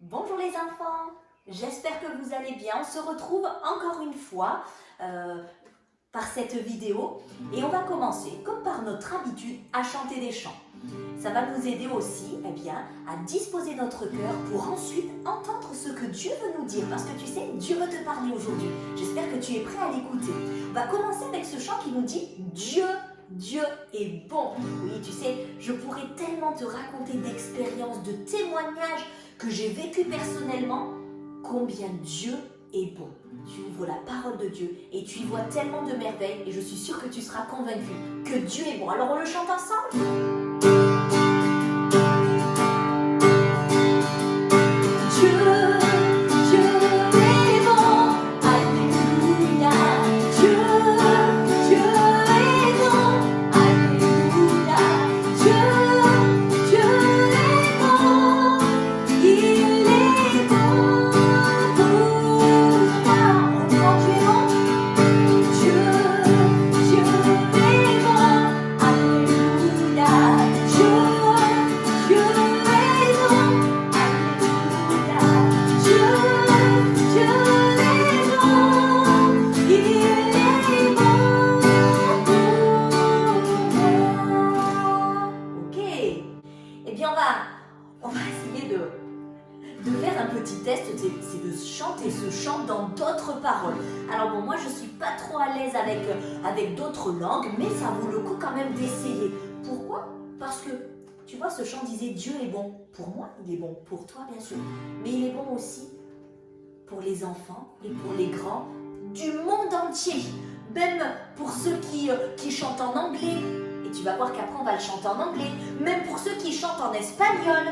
Bonjour les enfants, j'espère que vous allez bien. On se retrouve encore une fois par cette vidéo et on va commencer, comme par notre habitude, à chanter des chants. Ça va nous aider aussi à disposer notre cœur pour ensuite entendre ce que Dieu veut nous dire. Parce que tu sais, Dieu veut te parler aujourd'hui. J'espère que tu es prêt à l'écouter. On va commencer avec ce chant qui nous dit « Dieu est bon ». Oui, tu sais, je pourrais tellement te raconter d'expériences, de témoignages que j'ai vécu personnellement, combien Dieu est bon. Tu ouvres la parole de Dieu et tu y vois tellement de merveilles et je suis sûre que tu seras convaincu que Dieu est bon. Alors on le chante ensemble ? On va essayer de faire un petit test, c'est de chanter ce chant dans d'autres paroles. Alors bon, moi je suis pas trop à l'aise avec d'autres langues, mais ça vaut le coup quand même d'essayer. Pourquoi ? Parce que, tu vois, ce chant disait Dieu est bon. Pour moi, il est bon. Pour toi, bien sûr. Mais il est bon aussi pour les enfants et pour les grands du monde entier. Même pour ceux qui chantent en anglais. Et tu vas voir qu'après on va le chanter en anglais. Même pour ceux qui chantent en espagnol.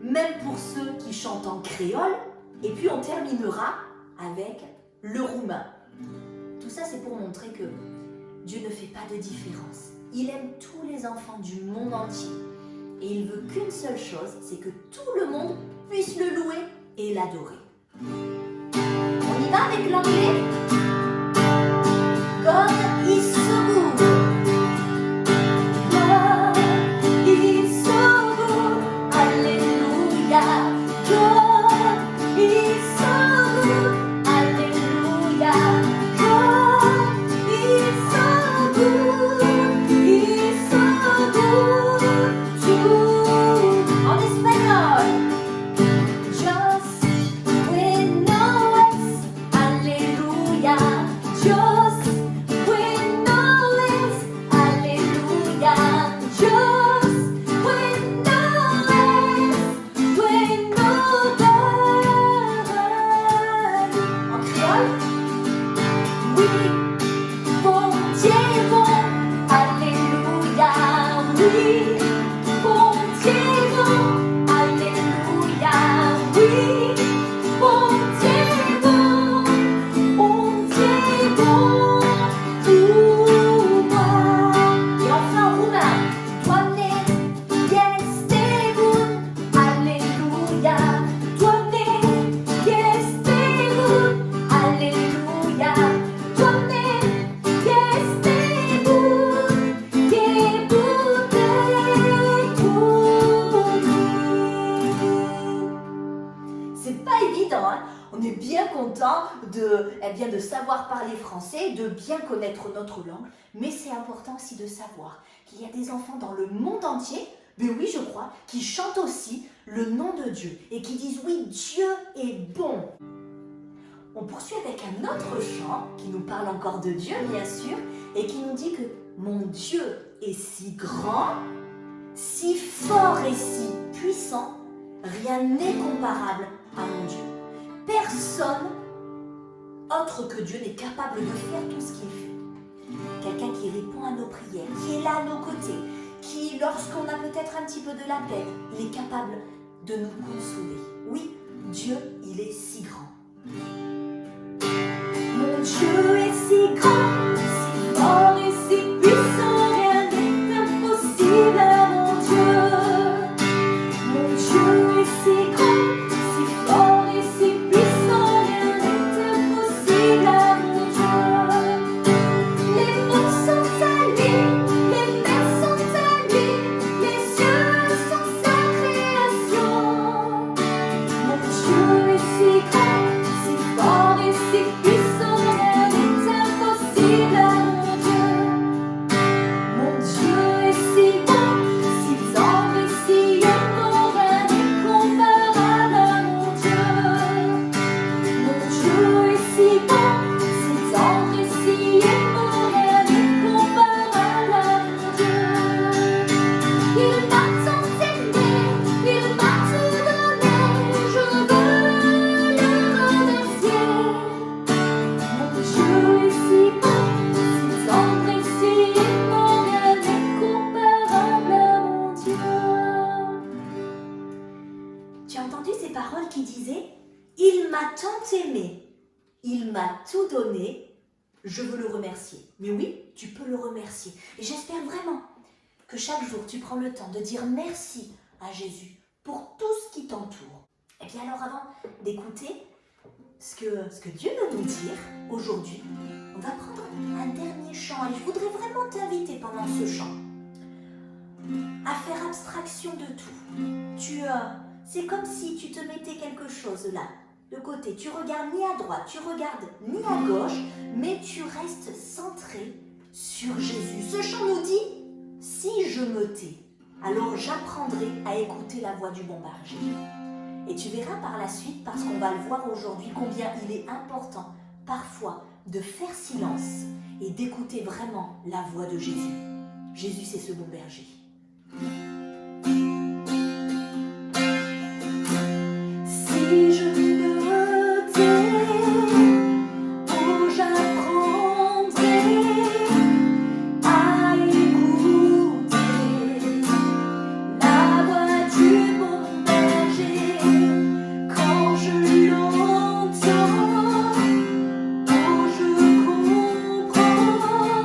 Même pour ceux qui chantent en créole. Et puis on terminera avec le roumain. Tout ça c'est pour montrer que Dieu ne fait pas de différence. Il aime tous les enfants du monde entier. Et il veut qu'une seule chose, c'est que tout le monde puisse le louer et l'adorer. On y va avec l'anglais ? God is so good. God is so good. Alléluia. God is so good. Alléluia. God is so good. He's so good to. En espagnol. Just when no es. Alléluia. Just when no es. Alléluia. Just when no es. When no God. En créole. Oui, bon Dieu est bon. Alléluia. Oui, bon Dieu est bon. Alléluia. Oui, bon Dieu est bon. Bon Dieu est bon pour moi. Et enfin en roumain. Doamne este bun. Alléluia. Doamne este bun. Alléluia. Doamne este bun. Que bun pour lui. C'est pas évident, hein? On est bien content de savoir parler français, de bien connaître notre langue, mais c'est important aussi de savoir qu'il y a des enfants dans le monde entier, mais oui je crois, qui chantent aussi le nom de Dieu et qui disent oui, Dieu est bon. On poursuit avec un autre chant qui nous parle encore de Dieu bien sûr et qui nous dit que mon Dieu est si grand, si fort et si puissant, rien n'est comparable à mon Dieu. Personne autre que Dieu n'est capable de faire tout ce qu'il fait. Quelqu'un qui répond à nos prières, qui est là à nos côtés, qui, lorsqu'on a peut-être un petit peu de la peine, il est capable de nous consoler. Oui, Dieu, il est si grand. Mon Dieu est si grand, si fort et si puissant, rien n'est impossible à mon Dieu. Mon Dieu est si grand, si fort et si puissant, rien n'est impossible à mon Dieu. Les monts sont à lui, les mers sont à lui, les cieux sont sa création. entendu ces paroles qui disaient « Il m'a tant aimé, il m'a tout donné, je veux le remercier. » Mais oui, tu peux le remercier. Et j'espère vraiment que chaque jour, tu prends le temps de dire merci à Jésus pour tout ce qui t'entoure. Et bien alors, avant d'écouter ce que Dieu veut nous dire aujourd'hui, on va prendre un dernier chant. Et je voudrais vraiment t'inviter pendant ce chant à faire abstraction de tout. C'est comme si tu te mettais quelque chose là, de côté. Tu regardes ni à droite, tu regardes ni à gauche, mais tu restes centré sur Jésus. Ce chant nous dit, si je me tais, alors j'apprendrai à écouter la voix du bon berger. Et tu verras par la suite, parce qu'on va le voir aujourd'hui, combien il est important parfois de faire silence et d'écouter vraiment la voix de Jésus. Jésus, c'est ce bon berger. Si je me tais, oh j'apprendrai à écouter la voix du bon berger. Quand je l'entends, oh je comprends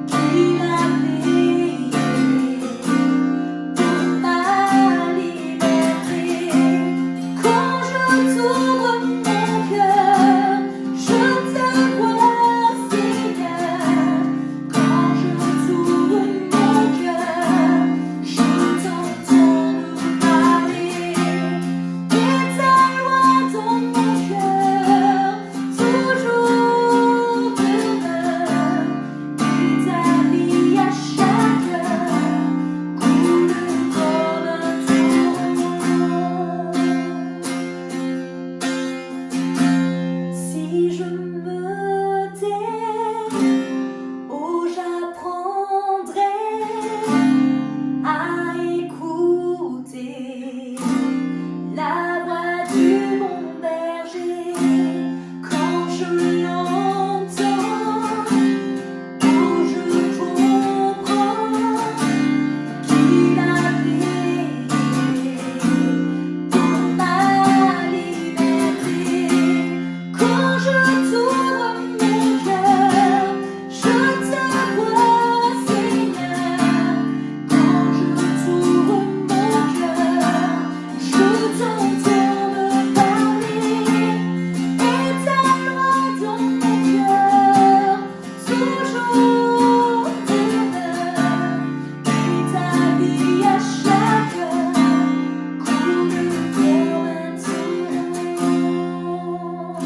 qu'il a payé pour ma liberté. Quand je t'ouvre mon cœur, je te vois, Seigneur. Quand je t'ouvre mon cœur, je t'entends me parler. Et ta loi dans mon cœur, toujours demeure. Et ta vie à chaque heure coule comme un torrent. Si je me tais, oh j'apprendrai à écouter la voix du bon berger. Quand je l'entends, oh je comprends qu'il a payé pour ma liberté. Quand je t'ouvre mon cœur, je te vois, Seigneur. Quand je t'ouvre mon cœur, je t'entends me parler. Et ta loi dans mon cœur, toujours demeure. Et ta vie à chaque heure coule comme un torrent.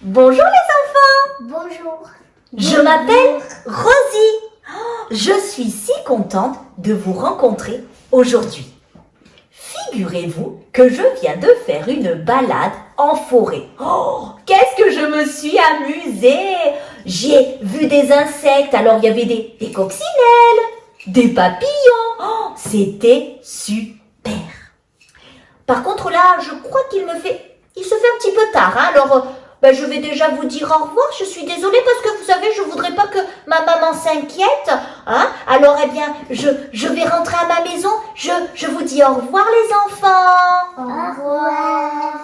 Bonjour les enfants, Bonjour. je m'appelle Rosie. Je suis si contente de vous rencontrer aujourd'hui. Figurez-vous que je viens de faire une balade en forêt. Oh, qu'est-ce que je me suis amusée! J'ai vu des insectes, alors il y avait des coccinelles, des papillons. Oh, c'était super. Par contre là, je crois il se fait un petit peu tard, hein, alors je vais déjà vous dire au revoir. Je suis désolée parce que vous savez, je voudrais pas que ma maman s'inquiète, hein. Alors eh bien, je vais rentrer à ma maison. Je vous dis au revoir les enfants. Au revoir.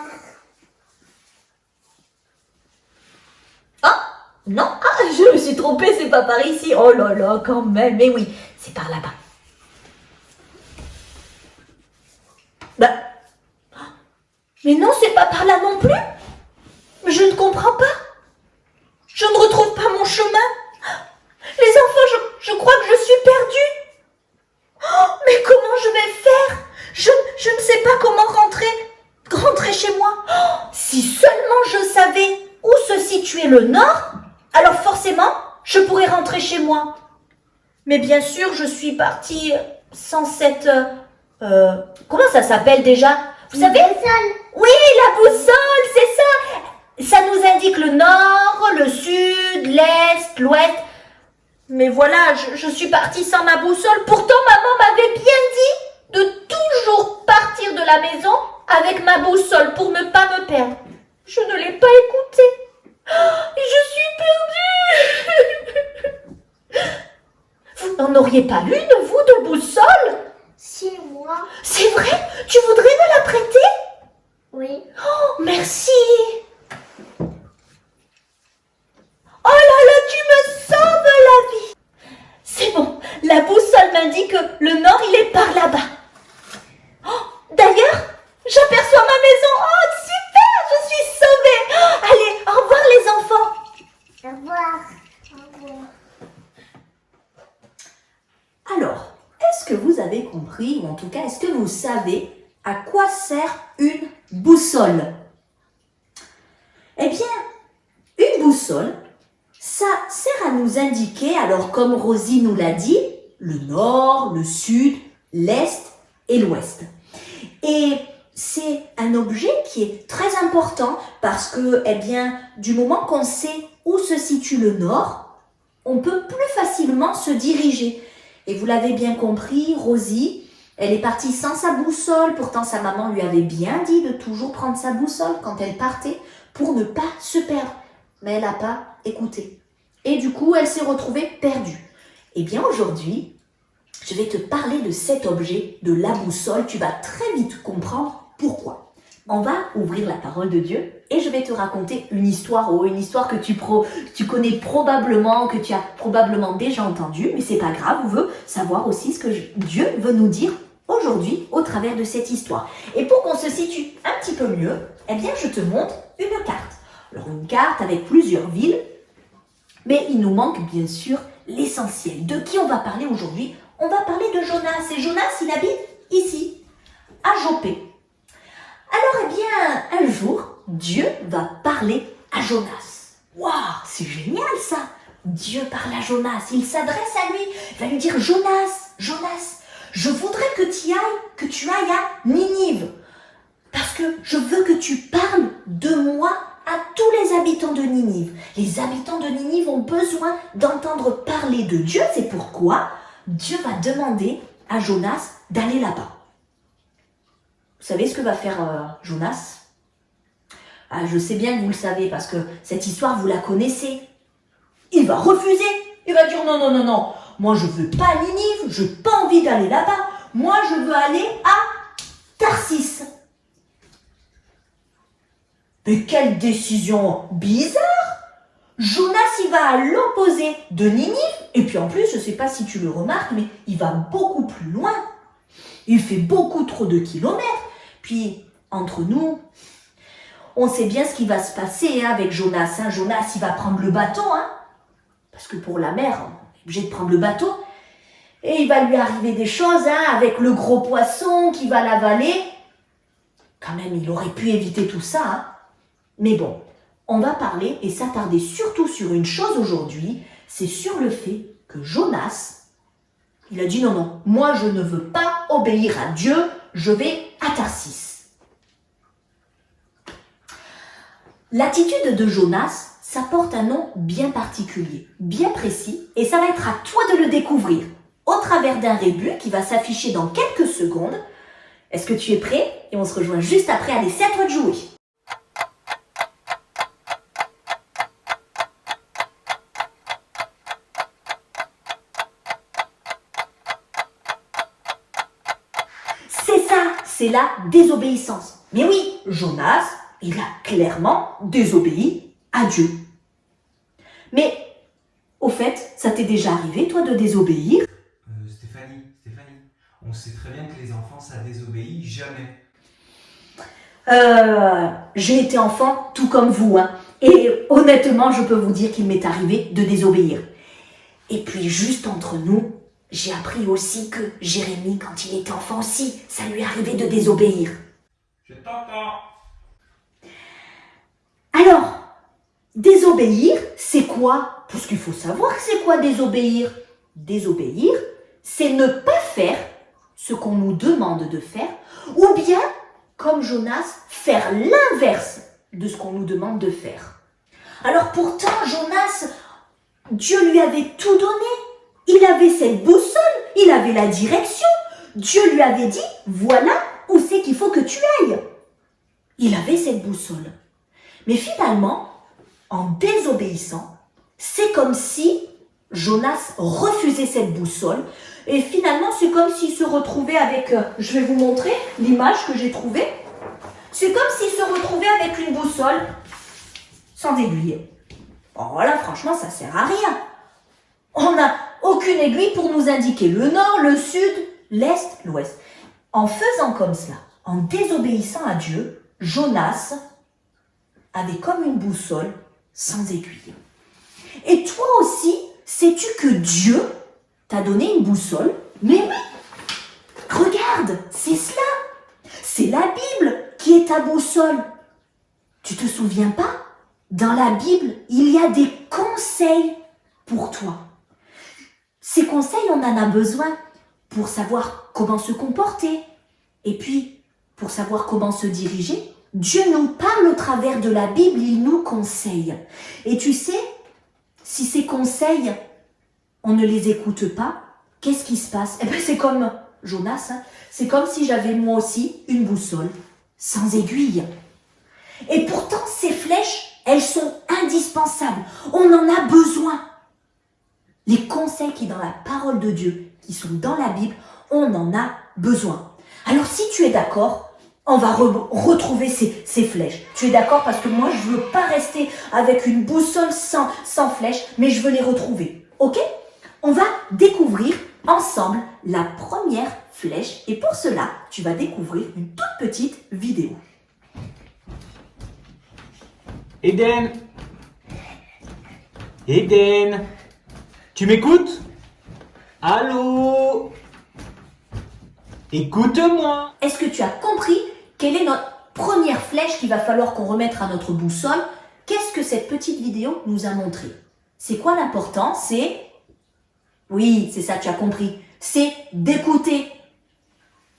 Ah non, je me suis trompée, c'est pas par ici. Oh là là, quand même. Mais oui, c'est par là-bas. Mais non, c'est pas par là non plus. Mais je ne comprends pas. Je ne retrouve pas mon chemin. Les enfants, je crois que je suis perdue. Oh, mais comment je vais faire? Je ne sais pas comment rentrer chez moi. Oh, si seulement je savais où se situait le nord, alors forcément, je pourrais rentrer chez moi. Mais bien sûr, je suis partie sans cette... comment ça s'appelle déjà? Vous savez? Oui, la boussole, c'est ça. Ça nous indique le nord, le sud, l'est, l'ouest. Mais voilà, je suis partie sans ma boussole. Pourtant, maman m'avait bien dit de toujours partir de la maison avec ma boussole pour ne pas me perdre. Je ne l'ai pas écoutée. Et je suis perdue. en auriez pas une, vous, de boussole? C'est moi. C'est vrai? Tu voudrais me la prêter? Oui. Oh, merci. Oh là là, tu me sauves la vie. C'est bon, la boussole m'indique que le nord, il est par là-bas. Oh, d'ailleurs, j'aperçois ma maison. Oh, super, je suis sauvée. Oh, allez, au revoir les enfants. Au revoir. Au revoir. Alors, est-ce que vous avez compris, ou en tout cas, est-ce que vous savez à quoi sert une boussole? Eh bien, une boussole, ça sert à nous indiquer, alors comme Rosie nous l'a dit, le nord, le sud, l'est et l'ouest. Et c'est un objet qui est très important parce que, eh bien, du moment qu'on sait où se situe le nord, on peut plus facilement se diriger. Et vous l'avez bien compris, Rosie, elle est partie sans sa boussole. Pourtant, sa maman lui avait bien dit de toujours prendre sa boussole quand elle partait pour ne pas se perdre. Mais elle n'a pas écouté. Et du coup, elle s'est retrouvée perdue. Eh bien, aujourd'hui, je vais te parler de cet objet, de la boussole. Tu vas très vite comprendre pourquoi. On va ouvrir la parole de Dieu et je vais te raconter une histoire, une histoire que tu connais probablement, que tu as probablement déjà entendue, mais c'est pas grave, on veut savoir aussi ce que Dieu veut nous dire aujourd'hui au travers de cette histoire. Et pour qu'on se situe un petit peu mieux, eh bien je te montre une carte. Alors une carte avec plusieurs villes, mais il nous manque bien sûr l'essentiel. De qui on va parler aujourd'hui? On va parler de Jonas. Et Jonas, il habite ici, à Jopé. Alors, eh bien, un jour, Dieu va parler à Jonas. Waouh, c'est génial ça! Dieu parle à Jonas, il s'adresse à lui, il va lui dire Jonas, Jonas, je voudrais que tu ailles à Ninive, parce que je veux que tu parles de moi à tous les habitants de Ninive. Les habitants de Ninive ont besoin d'entendre parler de Dieu, c'est pourquoi Dieu va demander à Jonas d'aller là-bas. Vous savez ce que va faire Jonas? Je sais bien que vous le savez parce que cette histoire, vous la connaissez. Il va refuser. Il va dire non, non, non, non. Moi, je veux pas à Ninive. Je n'ai pas envie d'aller là-bas. Moi, je veux aller à Tarsis. Mais quelle décision bizarre! Jonas, il va à l'opposé de Ninive. Et puis en plus, je ne sais pas si tu le remarques, mais il va beaucoup plus loin. Il fait beaucoup trop de kilomètres. Puis, entre nous, on sait bien ce qui va se passer avec Jonas. Jonas, il va prendre le bateau. Parce que pour la mer, on est obligé de prendre le bateau. Et il va lui arriver des choses avec le gros poisson qui va l'avaler. Quand même, il aurait pu éviter tout ça. Mais bon, on va parler et s'attarder surtout sur une chose aujourd'hui. C'est sur le fait que Jonas, il a dit non, non, moi je ne veux pas obéir à Dieu, je vais à Tarsis. L'attitude de Jonas, ça porte un nom bien particulier, bien précis, et ça va être à toi de le découvrir au travers d'un rébus qui va s'afficher dans quelques secondes. Est-ce que tu es prêt? Et on se rejoint juste après. Allez, c'est à toi de jouer. C'est la désobéissance. Mais oui, Jonas, il a clairement désobéi à Dieu. Mais, au fait, ça t'est déjà arrivé, toi, de désobéir? Stéphanie, on sait très bien que les enfants, ça désobéit jamais. J'ai été enfant tout comme vous, et honnêtement, je peux vous dire qu'il m'est arrivé de désobéir. Et puis, juste entre nous, j'ai appris aussi que Jérémie, quand il était enfant aussi, ça lui arrivait de désobéir. Je t'entends. Alors, désobéir, c'est quoi? Parce qu'il faut savoir que c'est quoi désobéir. Désobéir, c'est ne pas faire ce qu'on nous demande de faire, ou bien, comme Jonas, faire l'inverse de ce qu'on nous demande de faire. Alors pourtant, Jonas, Dieu lui avait tout donné. Il avait cette boussole, il avait la direction. Dieu lui avait dit, voilà où c'est qu'il faut que tu ailles. Il avait cette boussole. Mais finalement, en désobéissant, c'est comme si Jonas refusait cette boussole et finalement c'est comme s'il se retrouvait avec, je vais vous montrer l'image que j'ai trouvée, c'est comme s'il se retrouvait avec une boussole sans aiguille. Bon voilà, franchement ça sert à rien. On n'a aucune aiguille pour nous indiquer le nord, le sud, l'est, l'ouest. En faisant comme cela, en désobéissant à Dieu, Jonas avait comme une boussole sans aiguille. Et toi aussi, sais-tu que Dieu t'a donné une boussole? Mais oui, regarde, c'est cela. C'est la Bible qui est ta boussole. Tu te souviens pas? Dans la Bible, il y a des conseils pour toi. Ces conseils, on en a besoin pour savoir comment se comporter et puis pour savoir comment se diriger. Dieu nous parle au travers de la Bible, il nous conseille. Et tu sais, si ces conseils, on ne les écoute pas, qu'est-ce qui se passe? Eh bien, c'est comme Jonas, hein, c'est comme si j'avais moi aussi une boussole sans aiguille. Et pourtant, ces flèches, elles sont indispensables. On en a besoin. Les conseils qui sont dans la parole de Dieu, qui sont dans la Bible, on en a besoin. Alors, si tu es d'accord, on va retrouver ces flèches. Tu es d'accord? Parce que moi, je ne veux pas rester avec une boussole sans flèches, mais je veux les retrouver. Ok? On va découvrir ensemble la première flèche. Et pour cela, tu vas découvrir une toute petite vidéo. Eden, Eden, tu m'écoutes? Allô? Écoute-moi. Est-ce que tu as compris quelle est notre première flèche qu'il va falloir qu'on remette à notre boussole? Qu'est-ce que cette petite vidéo nous a montré? C'est quoi l'important? C'est... Oui, c'est ça, tu as compris. C'est d'écouter.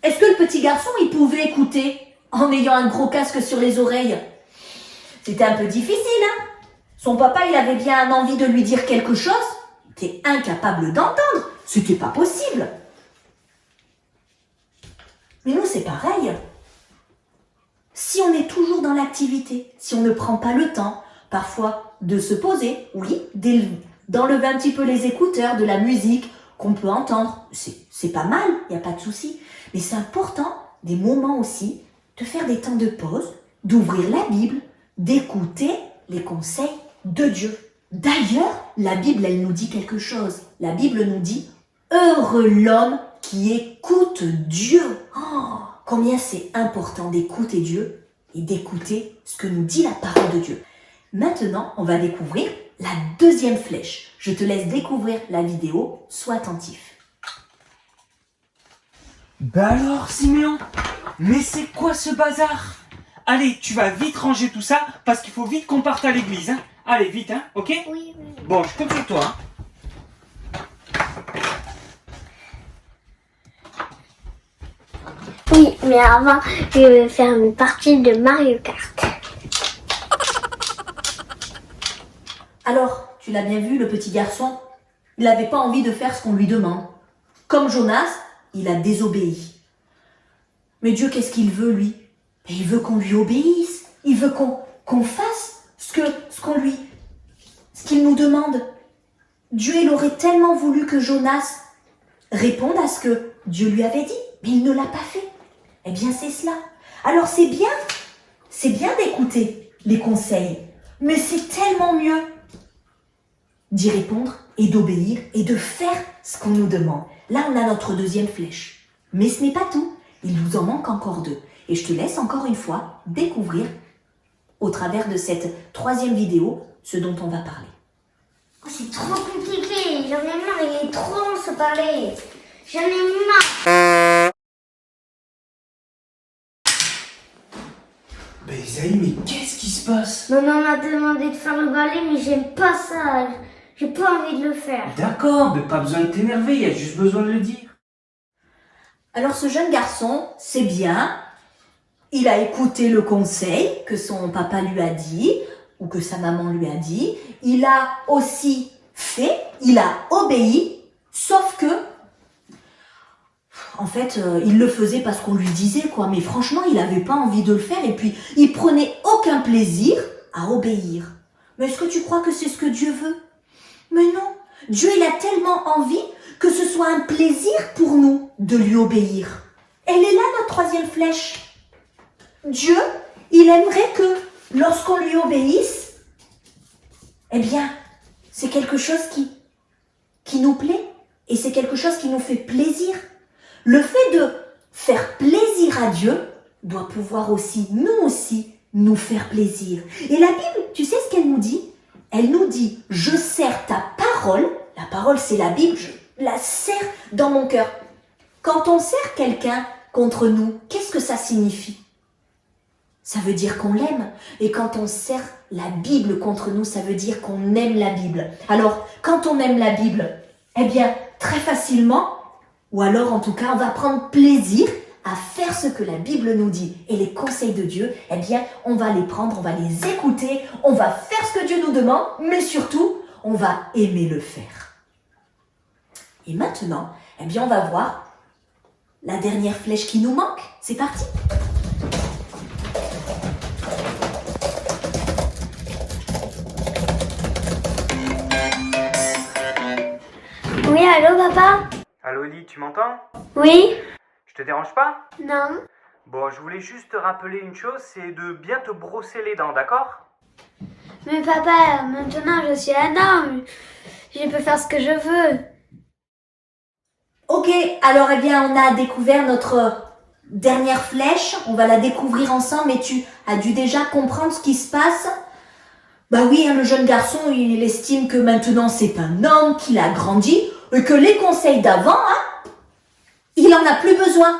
Est-ce que le petit garçon, il pouvait écouter en ayant un gros casque sur les oreilles? C'était un peu difficile, hein? Son papa, il avait bien envie de lui dire quelque chose. Il était incapable d'entendre. C'était pas possible. Mais nous, c'est pareil. Si on est toujours dans l'activité, si on ne prend pas le temps, parfois, de se poser, oui, d'enlever un petit peu les écouteurs, de la musique qu'on peut entendre, c'est pas mal, il n'y a pas de souci. Mais c'est important, des moments aussi, de faire des temps de pause, d'ouvrir la Bible, d'écouter les conseils de Dieu. D'ailleurs, la Bible, elle nous dit quelque chose. La Bible nous dit « Heureux l'homme qui écoute Dieu ». Oh, combien c'est important d'écouter Dieu et d'écouter ce que nous dit la parole de Dieu. Maintenant, on va découvrir la deuxième flèche. Je te laisse découvrir la vidéo. Sois attentif. Bah alors, Siméon, mais c'est quoi ce bazar? Allez, tu vas vite ranger tout ça parce qu'il faut vite qu'on parte à l'église. Hein. Allez, vite, hein, ok? Oui, oui. Bon, je compte sur toi. Hein. Oui, mais avant, je vais faire une partie de Mario Kart. Alors, tu l'as bien vu, le petit garçon, il n'avait pas envie de faire ce qu'on lui demande. Comme Jonas, il a désobéi. Mais Dieu, qu'est-ce qu'il veut, lui? Il veut qu'on lui obéisse. Il veut qu'on fasse ce qu'il nous demande. Dieu, il aurait tellement voulu que Jonas réponde à ce que Dieu lui avait dit, mais il ne l'a pas fait. Eh bien, c'est cela. Alors, c'est bien d'écouter les conseils, mais c'est tellement mieux d'y répondre et d'obéir et de faire ce qu'on nous demande. Là, on a notre deuxième flèche. Mais ce n'est pas tout. Il nous en manque encore deux. Et je te laisse encore une fois découvrir, au travers de cette troisième vidéo, ce dont on va parler. Oh, c'est trop compliqué. J'en ai marre, il est trop long de se parler. J'en ai marre. Bah Isaïe, mais qu'est-ce qui se passe? Maman m'a demandé de faire le balai, mais j'aime pas ça. J'ai pas envie de le faire. D'accord, mais pas besoin de t'énerver, il y a juste besoin de le dire. Alors ce jeune garçon, c'est bien, il a écouté le conseil que son papa lui a dit, ou que sa maman lui a dit, il a aussi fait, il a obéi, sauf que, en fait, il le faisait parce qu'on lui disait, quoi, mais franchement, il n'avait pas envie de le faire, et puis il prenait aucun plaisir à obéir. Mais est-ce que tu crois que c'est ce que Dieu veut? Mais non, Dieu, il a tellement envie que ce soit un plaisir pour nous de lui obéir. Elle est là, notre troisième flèche. Dieu, il aimerait que lorsqu'on lui obéisse, eh bien, c'est quelque chose qui nous plaît et c'est quelque chose qui nous fait plaisir. Le fait de faire plaisir à Dieu doit pouvoir aussi, nous faire plaisir. Et la Bible, tu sais ce qu'elle nous dit? Elle nous dit, je serre ta parole, la parole c'est la Bible, je la serre dans mon cœur. Quand on serre quelqu'un contre nous, qu'est-ce que ça signifie? Ça veut dire qu'on l'aime. Et quand on serre la Bible contre nous, ça veut dire qu'on aime la Bible. Alors, quand on aime la Bible, eh bien, très facilement, ou alors en tout cas, on va prendre plaisir à faire ce que la Bible nous dit. Et les conseils de Dieu, eh bien, on va les prendre, on va les écouter, on va faire ce que Dieu nous demande, mais surtout, on va aimer le faire. Et maintenant, eh bien, on va voir la dernière flèche qui nous manque. C'est parti! Oui, allô, papa? Allô Ellie, tu m'entends? Oui? Je te dérange pas? Non? Bon, je voulais juste te rappeler une chose, c'est de bien te brosser les dents, d'accord? Mais papa, maintenant je suis un homme. Je peux faire ce que je veux. Ok, alors eh bien on a découvert notre dernière flèche, on va la découvrir ensemble, mais tu as dû déjà comprendre ce qui se passe. Bah oui, hein, le jeune garçon, il estime que maintenant c'est un homme, qu'il a grandi, et que les conseils d'avant, il en a plus besoin.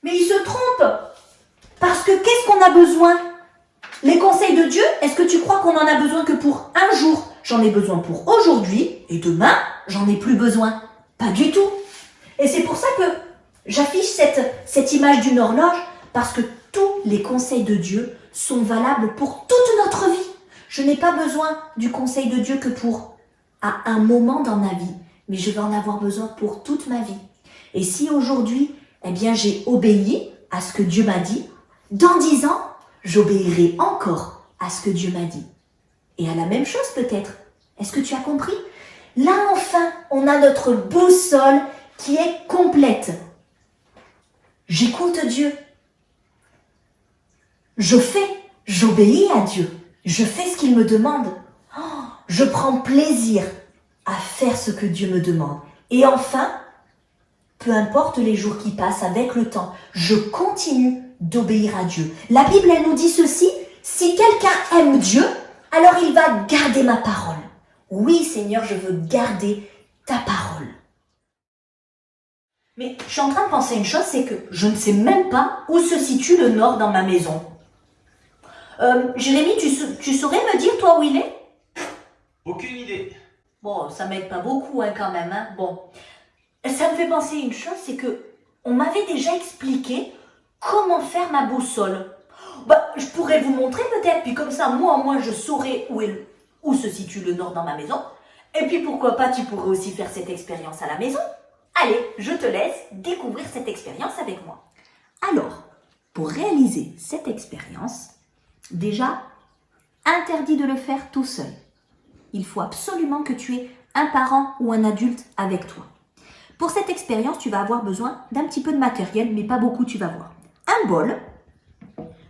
Mais il se trompe, parce que qu'est-ce qu'on a besoin? Les conseils de Dieu, est-ce que tu crois qu'on en a besoin que pour un jour? J'en ai besoin pour aujourd'hui, et demain, j'en ai plus besoin. Pas du tout. Et c'est pour ça que j'affiche cette image d'une horloge, parce que tous les conseils de Dieu sont valables pour toute notre vie. Je n'ai pas besoin du conseil de Dieu que pour à un moment dans ma vie, mais je vais en avoir besoin pour toute ma vie. Et si aujourd'hui, eh bien, j'ai obéi à ce que Dieu m'a dit, dans 10 ans, j'obéirai encore à ce que Dieu m'a dit. Et à la même chose peut-être. Est-ce que tu as compris? Là enfin, on a notre boussole qui est complète. J'écoute Dieu. J'obéis à Dieu. Je fais ce qu'il me demande. Oh, je prends plaisir à faire ce que Dieu me demande. Et enfin, peu importe les jours qui passent avec le temps, je continue d'obéir à Dieu. La Bible, elle nous dit ceci, si quelqu'un aime Dieu, alors il va garder ma parole. Oui, Seigneur, je veux garder ta parole. Mais je suis en train de penser une chose, c'est que je ne sais même pas où se situe le nord dans ma maison. Jérémy, tu saurais me dire, toi, où il est? Aucune idée. Bon, ça m'aide pas beaucoup, hein, quand même. Hein. Bon, ça me fait penser une chose, c'est que on m'avait déjà expliqué comment faire ma boussole. Bah, je pourrais vous montrer peut-être, puis comme ça, moi, je saurais où se situe le nord dans ma maison. Et puis pourquoi pas, tu pourrais aussi faire cette expérience à la maison. Allez, je te laisse découvrir cette expérience avec moi. Alors, pour réaliser cette expérience, déjà, interdit de le faire tout seul. Il faut absolument que tu aies un parent ou un adulte avec toi. Pour cette expérience, tu vas avoir besoin d'un petit peu de matériel, mais pas beaucoup, tu vas voir. Un bol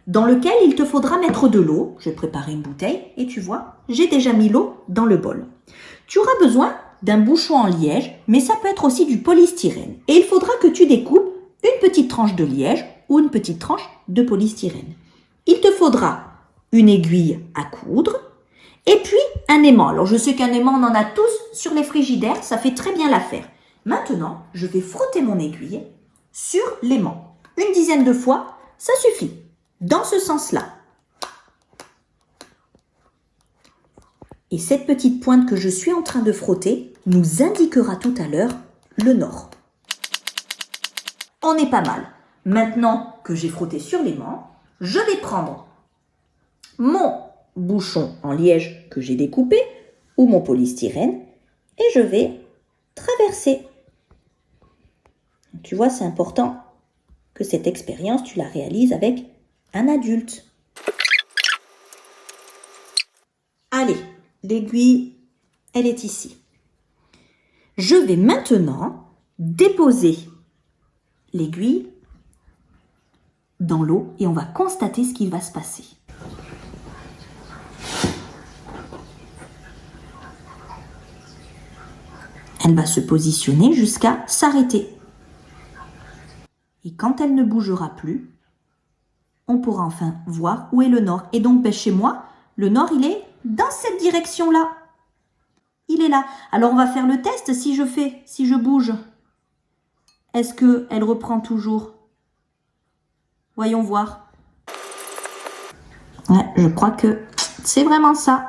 dans lequel il te faudra mettre de l'eau. Je vais préparer une bouteille et tu vois, j'ai déjà mis l'eau dans le bol. Tu auras besoin d'un bouchon en liège, mais ça peut être aussi du polystyrène. Et il faudra que tu découpes une petite tranche de liège ou une petite tranche de polystyrène. Il te faudra une aiguille à coudre et puis un aimant. Alors je sais qu'un aimant, on en a tous sur les frigidaires, ça fait très bien l'affaire. Maintenant, je vais frotter mon aiguille sur l'aimant. Une dizaine de fois, ça suffit. Dans ce sens-là. Et cette petite pointe que je suis en train de frotter nous indiquera tout à l'heure le nord. On est pas mal. Maintenant que j'ai frotté sur l'aimant, je vais prendre mon bouchon en liège que j'ai découpé ou mon polystyrène et je vais traverser. Tu vois, c'est important que cette expérience, tu la réalises avec un adulte. Allez, l'aiguille elle est ici. Je vais maintenant déposer l'aiguille dans l'eau et on va constater ce qui va se passer. Elle va se positionner jusqu'à s'arrêter. Et quand elle ne bougera plus, on pourra enfin voir où est le nord. Et donc, chez moi, le nord, il est dans cette direction-là. Il est là. Alors, on va faire le test. Si je bouge, est-ce qu'elle reprend toujours? Voyons voir. Ouais, je crois que c'est vraiment ça.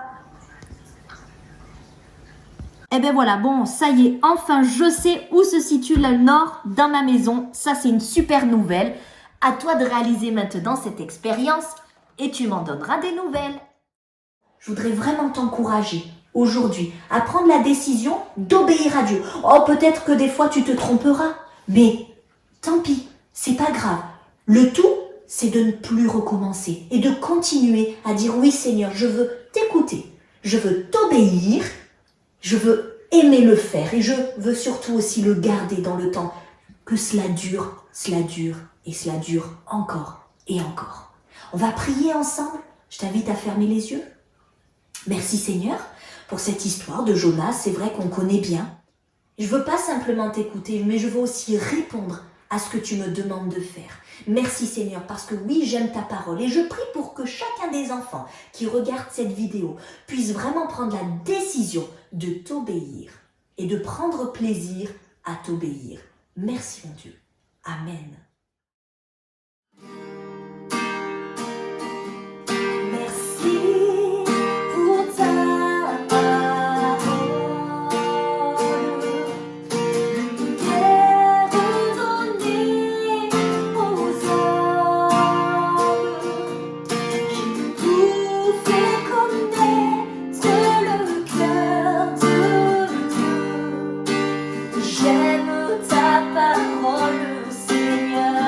Eh bien voilà, bon, ça y est, enfin je sais où se situe le nord dans ma maison. Ça, c'est une super nouvelle. À toi de réaliser maintenant cette expérience et tu m'en donneras des nouvelles. Je voudrais vraiment t'encourager aujourd'hui à prendre la décision d'obéir à Dieu. Oh, peut-être que des fois tu te tromperas, mais tant pis, c'est pas grave. Le tout, c'est de ne plus recommencer et de continuer à dire oui Seigneur, je veux t'écouter, je veux t'obéir. Je veux aimer le faire et je veux surtout aussi le garder dans le temps. Que cela dure et cela dure encore et encore. On va prier ensemble. Je t'invite à fermer les yeux. Merci Seigneur pour cette histoire de Jonas. C'est vrai qu'on connaît bien. Je veux pas simplement t'écouter, mais je veux aussi répondre à ce que tu me demandes de faire. Merci Seigneur, parce que oui, j'aime ta parole et je prie pour que chacun des enfants qui regardent cette vidéo puisse vraiment prendre la décision de t'obéir et de prendre plaisir à t'obéir. Merci mon Dieu. Amen. Merci pour ta parole. J'aime ta parole, Seigneur.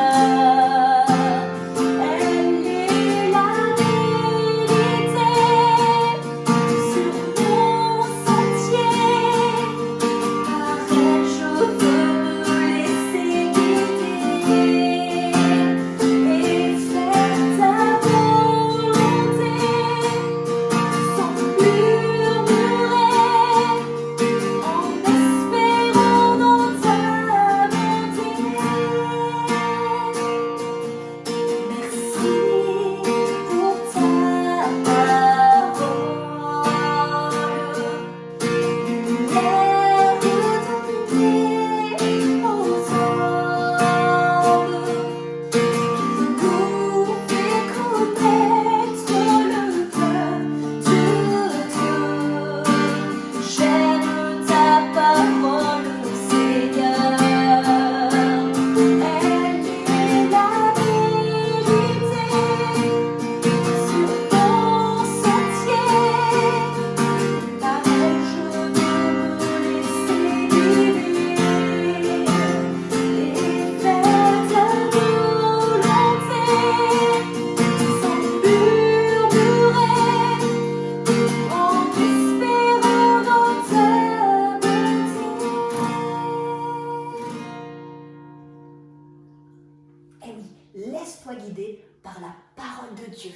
Laisse-toi guider par la parole de Dieu.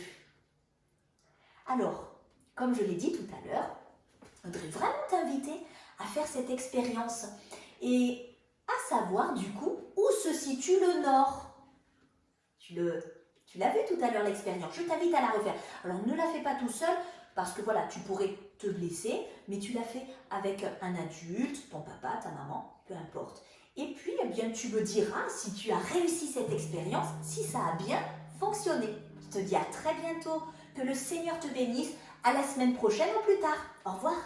Alors, comme je l'ai dit tout à l'heure, je voudrais vraiment t'inviter à faire cette expérience et à savoir du coup où se situe le nord. Tu l'as vu tout à l'heure l'expérience, je t'invite à la refaire. Alors ne la fais pas tout seul parce que voilà, tu pourrais te blesser, mais tu la fais avec un adulte, ton papa, ta maman, peu importe. Et puis, eh bien, tu me diras si tu as réussi cette expérience, si ça a bien fonctionné. Je te dis à très bientôt, que le Seigneur te bénisse, à la semaine prochaine ou plus tard. Au revoir.